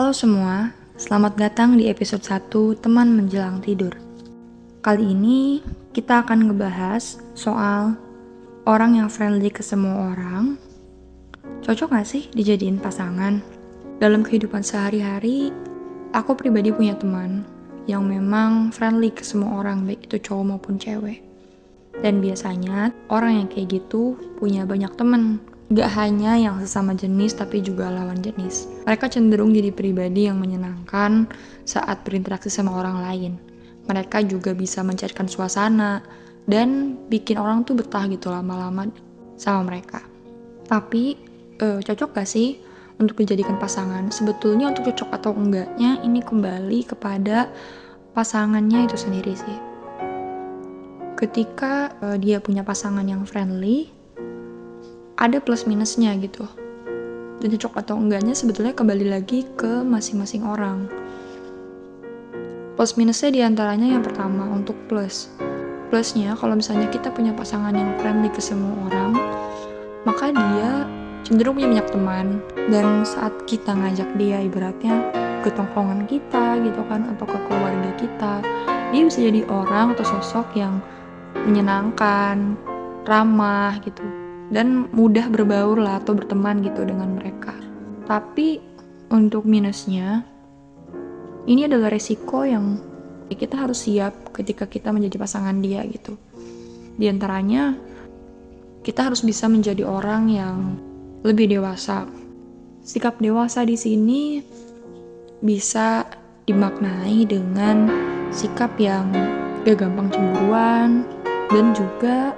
Halo semua, selamat datang di episode 1 Teman Menjelang Tidur. Kali ini kita akan ngebahas soal orang yang friendly ke semua orang. Cocok gak sih dijadiin pasangan? Dalam kehidupan sehari-hari, aku pribadi punya teman yang memang friendly ke semua orang, baik itu cowok maupun cewek. Dan biasanya orang yang kayak gitu punya banyak teman. Gak hanya yang sesama jenis tapi juga lawan jenis. Mereka cenderung jadi pribadi yang menyenangkan saat berinteraksi sama orang lain. Mereka juga bisa mencairkan suasana dan bikin orang tuh betah gitu lama-lama sama mereka. Tapi cocok gak sih untuk dijadikan pasangan? Sebetulnya untuk cocok atau enggaknya ini kembali kepada pasangannya itu sendiri sih. Ketika dia punya pasangan yang friendly, ada plus minusnya gitu. Dan cocok atau enggaknya sebetulnya kembali lagi ke masing-masing orang. Plus minusnya diantaranya yang pertama untuk plus. Plusnya kalau misalnya kita punya pasangan yang friendly ke semua orang, maka dia cenderung punya banyak teman. Dan saat kita ngajak dia ibaratnya ke tongkrongan kita gitu kan, atau ke keluarga kita, dia bisa jadi orang atau sosok yang menyenangkan, ramah gitu, dan mudah berbaur lah atau berteman gitu dengan mereka. Tapi untuk minusnya, ini adalah resiko yang kita harus siap ketika kita menjadi pasangan dia gitu. Di antaranya, kita harus bisa menjadi orang yang lebih dewasa. Sikap dewasa di sini bisa dimaknai dengan sikap yang gak gampang cemburuan, dan juga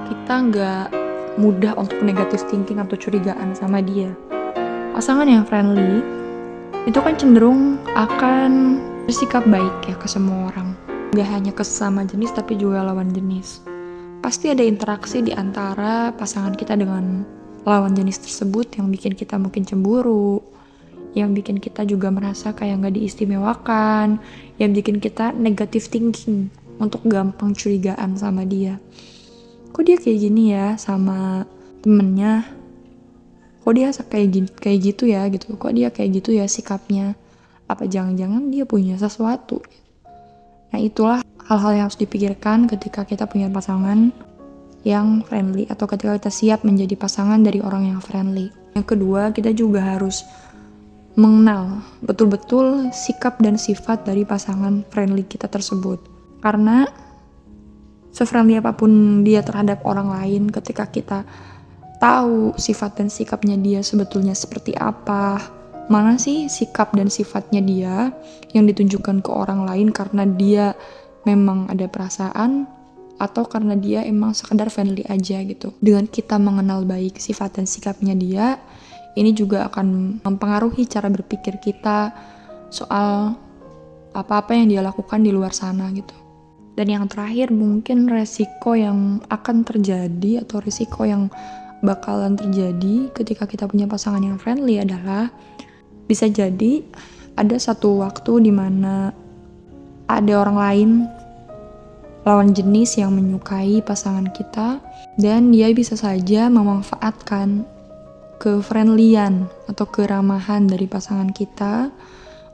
kita gak mudah untuk negative thinking atau curigaan sama dia. Pasangan yang friendly itu kan cenderung akan bersikap baik ya ke semua orang. Gak hanya ke sesama jenis tapi juga lawan jenis. Pasti ada interaksi di antara pasangan kita dengan lawan jenis tersebut yang bikin kita mungkin cemburu, yang bikin kita juga merasa kayak gak diistimewakan, yang bikin kita negative thinking untuk gampang curigaan sama dia. Kok dia kayak gini ya sama temennya? Kok dia kayak gitu ya gitu? Kok dia kayak gitu ya sikapnya? Apa jangan-jangan dia punya sesuatu? Nah, itulah hal-hal yang harus dipikirkan ketika kita punya pasangan yang friendly atau ketika kita siap menjadi pasangan dari orang yang friendly. Yang kedua, kita juga harus mengenal betul-betul sikap dan sifat dari pasangan friendly kita tersebut. Karena se-friendly apapun dia terhadap orang lain, ketika kita tahu sifat dan sikapnya dia sebetulnya seperti apa, mana sih sikap dan sifatnya dia yang ditunjukkan ke orang lain karena dia memang ada perasaan, atau karena dia emang sekedar friendly aja gitu. Dengan kita mengenal baik sifat dan sikapnya dia, ini juga akan mempengaruhi cara berpikir kita soal apa-apa yang dia lakukan di luar sana gitu. Dan yang terakhir, mungkin resiko yang akan terjadi atau resiko yang bakalan terjadi ketika kita punya pasangan yang friendly adalah bisa jadi ada satu waktu di mana ada orang lain, lawan jenis yang menyukai pasangan kita, dan dia bisa saja memanfaatkan ke-friendlyan atau keramahan dari pasangan kita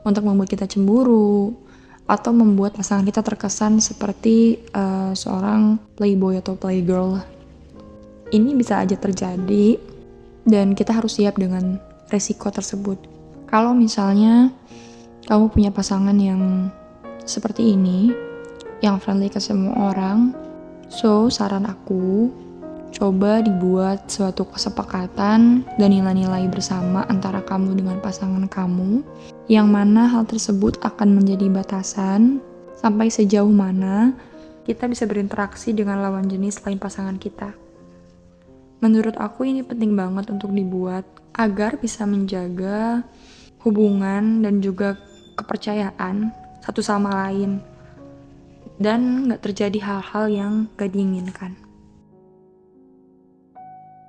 untuk membuat kita cemburu atau membuat pasangan kita terkesan seperti seorang playboy atau playgirl. Ini bisa aja terjadi dan kita harus siap dengan resiko tersebut. Kalau misalnya kamu punya pasangan yang seperti ini, yang friendly ke semua orang, so saran aku, coba dibuat suatu kesepakatan dan nilai-nilai bersama antara kamu dengan pasangan kamu, yang mana hal tersebut akan menjadi batasan sampai sejauh mana kita bisa berinteraksi dengan lawan jenis lain pasangan kita. Menurut aku ini penting banget untuk dibuat agar bisa menjaga hubungan dan juga kepercayaan satu sama lain dan gak terjadi hal-hal yang gak diinginkan.